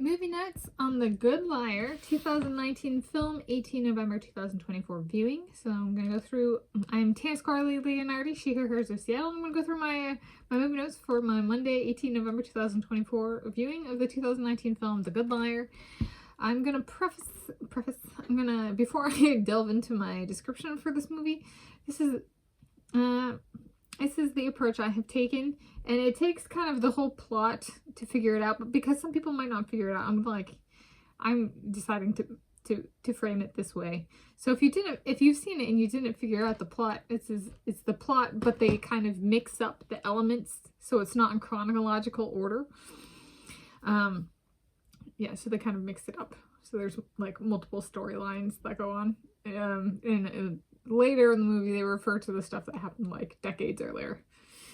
Movie notes on The Good Liar, 2019 film, 18 November 2024 viewing. So I'm going to go through, I'm Tanis Coralee Leonhardi, she, her, hers of Seattle. I'm going to go through my movie notes for my Monday, 18 November 2024 viewing of the 2019 film, The Good Liar. I'm going to before I delve into my description for this movie, this is the approach I have taken, and it takes kind of the whole plot to figure it out, but because some people might not figure it out, I'm deciding to frame it this way. So if you've seen it and you didn't figure out the plot, it's the plot, but they kind of mix up the elements, so it's not in chronological order. Yeah, so they kind of mix it up. So there's like multiple storylines that go on, and later in the movie, they refer to the stuff that happened like decades earlier.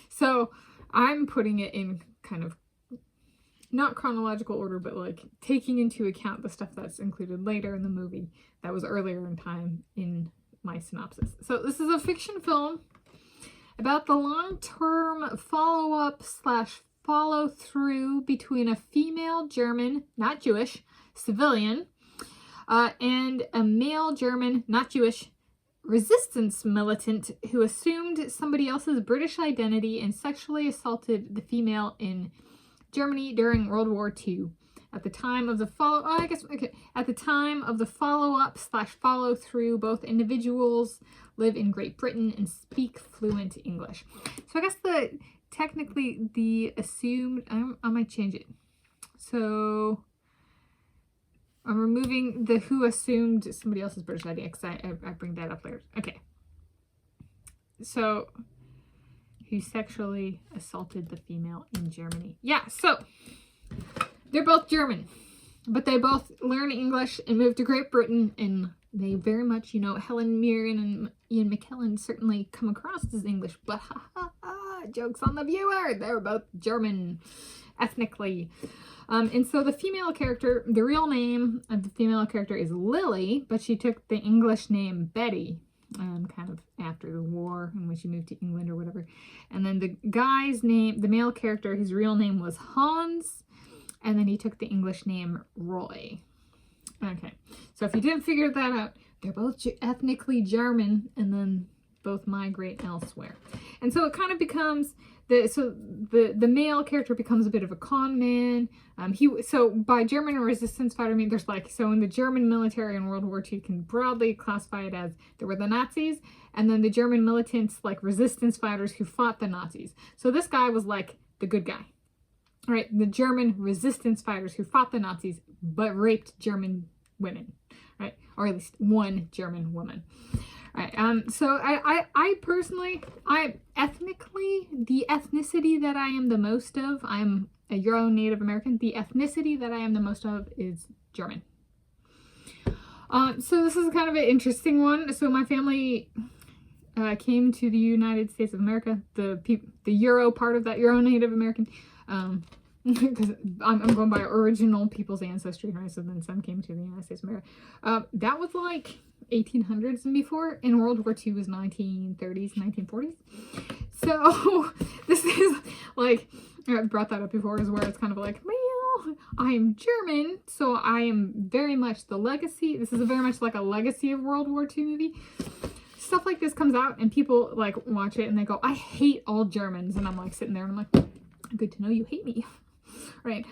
So I'm putting it in kind of not chronological order, but like taking into account the stuff that's included later in the movie that was earlier in time in my synopsis. So this is a fiction film about the long-term follow-up / follow-through between a female German, not Jewish, civilian, and a male German, not Jewish, resistance militant who assumed somebody else's British identity and sexually assaulted the female in Germany during World War II. At the time of the follow-up / follow-through, both individuals live in Great Britain and speak fluent English. So I guess technically the assumed, I might change it. So I'm removing the who assumed somebody else's British identity because I bring that up later. Okay. So, who sexually assaulted the female in Germany. Yeah, so they're both German, but they both learn English and move to Great Britain, and they very much, Helen Mirren and Ian McKellen certainly come across as English, but jokes on the viewer, they're both German ethnically. And so the female character, the real name of the female character is Lily, but she took the English name Betty, kind of after the war and when she moved to England or whatever. And then the guy's name, the male character, his real name was Hans, and then he took the English name Roy. Okay, so if you didn't figure that out, they're both ethnically German and then both migrate elsewhere. And so it kind of becomes the male character becomes a bit of a con man. So by German resistance fighter, I mean so in the German military in World War II, you can broadly classify it as there were the Nazis, and then the German militants, like resistance fighters who fought the Nazis. So this guy was like the good guy, right? The German resistance fighters who fought the Nazis but raped German women, right? Or at least one German woman. Right. So I personally, ethnically, the ethnicity that I am the most of, I'm a Euro Native American. The ethnicity that I am the most of is German. So this is kind of an interesting one. So my family came to the United States of America, the Euro part of that, Euro Native American, because I'm going by original people's ancestry, right? So then some came to the United States of America. That was like 1800s and before, and World War II was 1930s, 1940s. So this is like, I brought that up before, is where it's kind of like, well, I'm German, so I am very much the legacy. This is very much like a legacy of World War II movie. Stuff like this comes out and people like watch it and they go, I hate all Germans. And I'm like sitting there and I'm like, good to know you hate me. Right.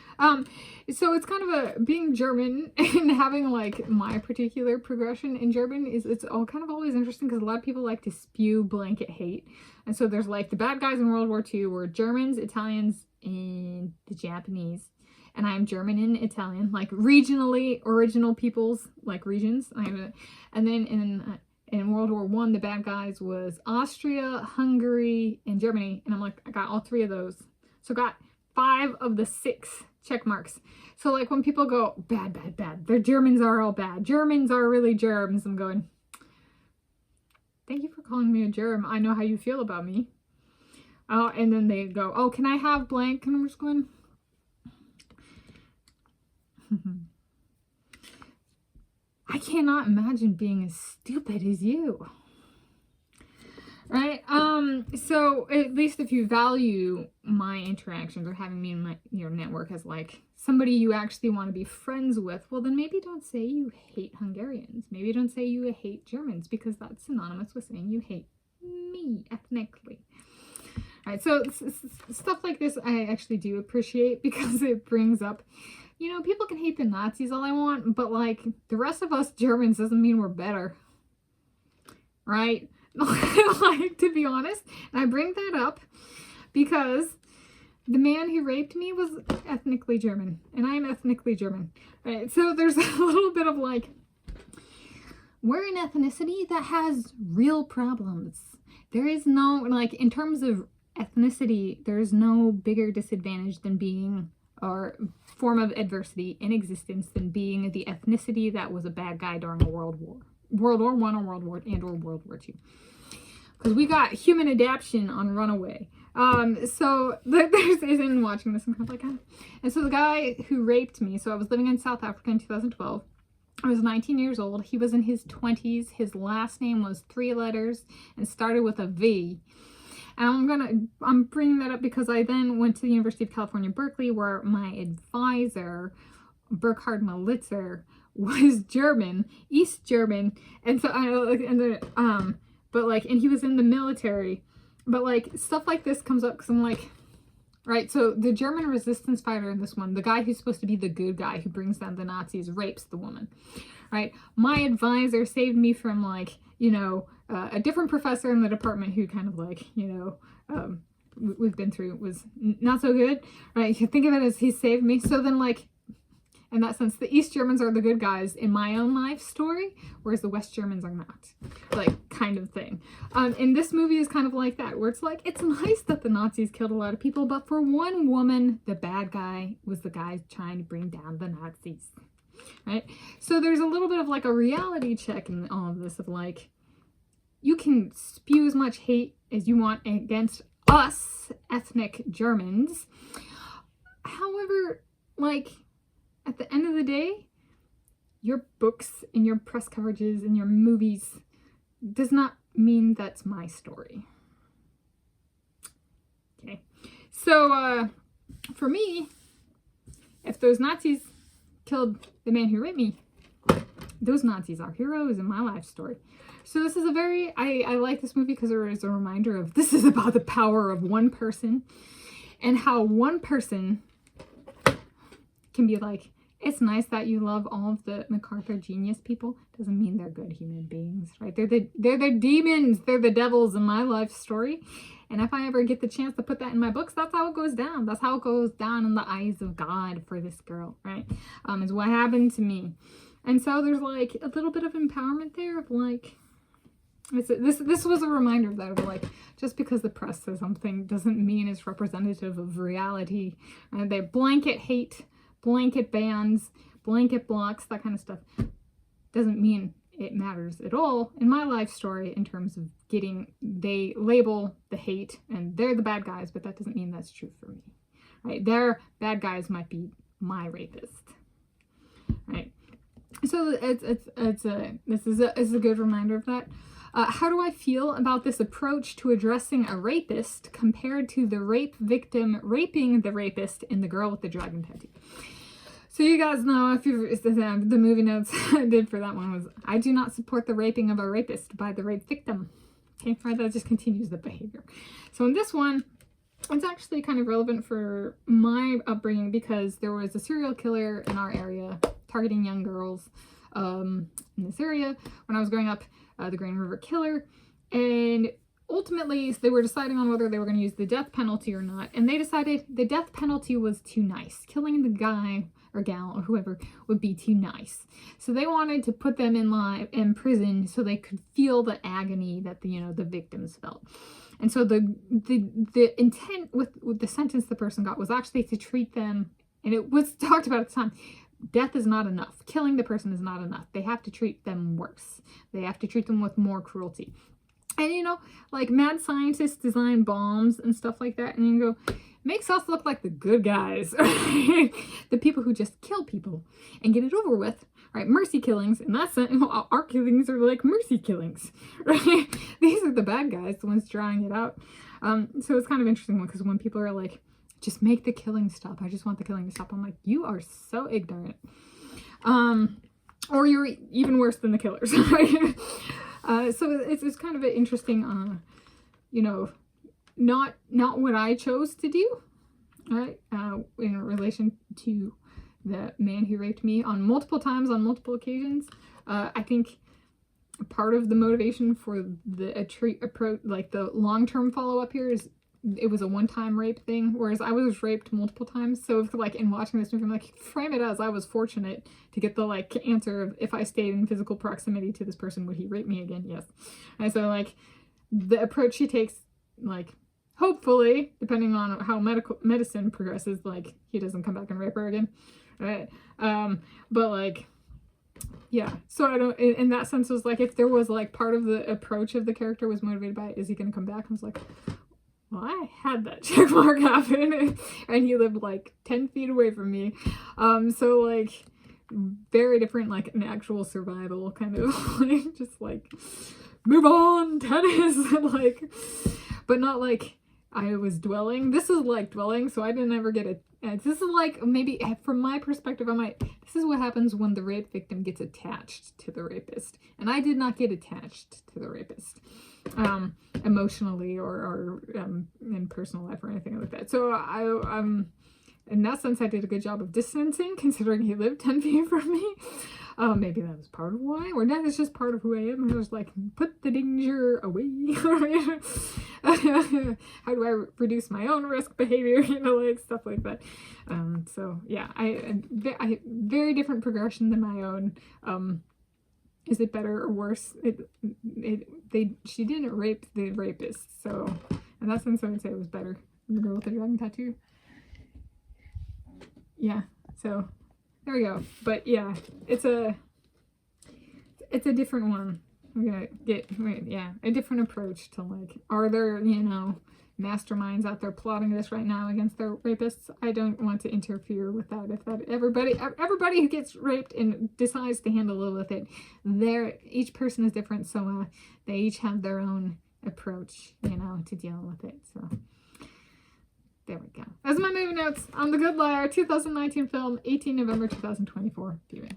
So it's kind of being German and having like my particular progression in German it's all kind of always interesting because a lot of people like to spew blanket hate. And so there's like the bad guys in World War II were Germans, Italians, and the Japanese. And I'm German and Italian, like regionally original peoples, like regions. And then in World War I, the bad guys was Austria, Hungary, and Germany. And I'm like, I got all three of those. So got 5 of the 6 check marks. So like when people go, bad, bad, bad, their Germans are all bad. Germans are really germs. I'm going, thank you for calling me a germ. I know how you feel about me. Oh, and then they go, oh, can I have blank? And I'm just going, I cannot imagine being as stupid as you. Right? So at least if you value my interactions or having me in your network as like somebody you actually want to be friends with, well then maybe don't say you hate Hungarians. Maybe don't say you hate Germans, because that's synonymous with saying you hate me ethnically. Alright, so stuff like this I actually do appreciate, because it brings up, you know, people can hate the Nazis all I want, but like the rest of us Germans doesn't mean we're better. Right? Like, to be honest, and I bring that up because the man who raped me was ethnically German, and I am ethnically German. Right? So there's a little bit of like, we're an ethnicity that has real problems. There is no, like, in terms of ethnicity, there is no bigger disadvantage than being, or form of adversity in existence than being the ethnicity that was a bad guy during a World War I or World War II. Because we got human adaptation on Runaway. So there's in watching this, I'm kind of like, ah. And so the guy who raped me, so I was living in South Africa in 2012. I was 19 years old. He was in his 20s. His last name was 3 letters and started with a V. And I'm bringing that up because I then went to the University of California, Berkeley, where my advisor, Burkhard Malitzer, was German, East German, and so and he was in the military, but like stuff like this comes up because I'm like, right, so the German resistance fighter in this one, the guy who's supposed to be the good guy who brings down the Nazis, rapes the woman, right? My advisor saved me from like, you know, a different professor in the department who kind of like, you know, we've been through, was not so good, right? You think of it as he saved me. So then like, in that sense, the East Germans are the good guys in my own life story, whereas the West Germans are not, like, kind of thing. And this movie is kind of like that, where it's like, it's nice that the Nazis killed a lot of people, but for one woman, the bad guy was the guy trying to bring down the Nazis, right? So there's a little bit of like a reality check in all of this of like, you can spew as much hate as you want against us, ethnic Germans. However, like, at the end of the day, your books and your press coverages and your movies does not mean that's my story. Okay. So, for me, if those Nazis killed the man who raped me, those Nazis are heroes in my life story. So this is a very, I like this movie because there is a reminder of, this is about the power of one person and how one person can be like, it's nice that you love all of the MacArthur genius people. Doesn't mean they're good human beings, right? They're the demons. They're the devils in my life story. And if I ever get the chance to put that in my books, that's how it goes down. That's how it goes down in the eyes of God for this girl, right? Is what happened to me. And so there's like a little bit of empowerment there of like, this was a reminder of that, of like, just because the press says something doesn't mean it's representative of reality. They blanket hate, blanket bans, blanket blocks, that kind of stuff. Doesn't mean it matters at all in my life story in terms of they label the hate and they're the bad guys, but that doesn't mean that's true for me, right? Their bad guys might be my rapist, right? So this is a good reminder of that. How do I feel about this approach to addressing a rapist compared to the rape victim raping the rapist in The Girl with the Dragon Tattoo? So you guys know, if you've the movie notes I did for that one was, I do not support the raping of a rapist by the rape victim. Okay, right, that just continues the behavior. So in this one, it's actually kind of relevant for my upbringing because there was a serial killer in our area targeting young girls in this area when I was growing up, the Green River Killer, and ultimately they were deciding on whether they were going to use the death penalty or not, and they decided the death penalty was too nice. Killing the guy or gal or whoever would be too nice. So they wanted to put them in prison so they could feel the agony that the victims felt. And so the intent with the sentence the person got was actually to treat them, and it was talked about at the time, death is not enough. Killing the person is not enough. They have to treat them worse. They have to treat them with more cruelty. And like mad scientists design bombs and stuff like that, and you go, makes us look like the good guys, right? The people who just kill people and get it over with, right? Mercy killings, and that's our killings are like mercy killings, right? These are the bad guys, the ones drawing it out. So it's kind of interesting because when people are like, just make the killing stop, I just want the killing to stop, I'm like, you are so ignorant. Or you're even worse than the killers, right? So it's kind of an interesting, you know, not what I chose to do, right? In relation to the man who raped me on multiple times, on multiple occasions. I think part of the motivation for the approach, like the long-term follow-up here, is it was a one-time rape thing, whereas I was raped multiple times. So if, like, in watching this movie, I'm like, frame it as I was fortunate to get the, like, answer of, if I stayed in physical proximity to this person, would he rape me again? Yes. And so, like, the approach she takes, like, hopefully, depending on how medicine progresses, like, he doesn't come back and rape her again, right? But, like, yeah, so I don't, in that sense, it was like, if there was, like, part of the approach of the character was motivated by, is he gonna come back? I was like, well, I had that check mark happen, and he lived like 10 feet away from me. So, like, very different, like, an actual survival kind of, like, just like, move on, tennis, like, but not like I was dwelling. This is like dwelling, so I didn't ever get it. This is like, maybe from my perspective, this is what happens when the rape victim gets attached to the rapist. And I did not get attached to the rapist. Emotionally or in personal life or anything like that. So in that sense, I did a good job of distancing, considering he lived 10 feet from me. Maybe that was part of why, or that is just part of who I am. I was like, put the danger away. How do I reduce my own risk behavior? You know, like stuff like that. So yeah, I very different progression than my own. Is it better or worse? She didn't rape the rapist, so in that sense I would say it was better than the girl with the dragon tattoo. Yeah, so there we go. But yeah, it's a different one. We're gonna get, yeah, a different approach to, like, are there, you know, masterminds out there plotting this right now against their rapists? I don't want to interfere with that. If that everybody who gets raped and decides to handle it with it, each person is different, so they each have their own approach, you know, to deal with it. So there we go. That's my movie notes on The Good Liar, 2019 film, 18 November 2024 viewing.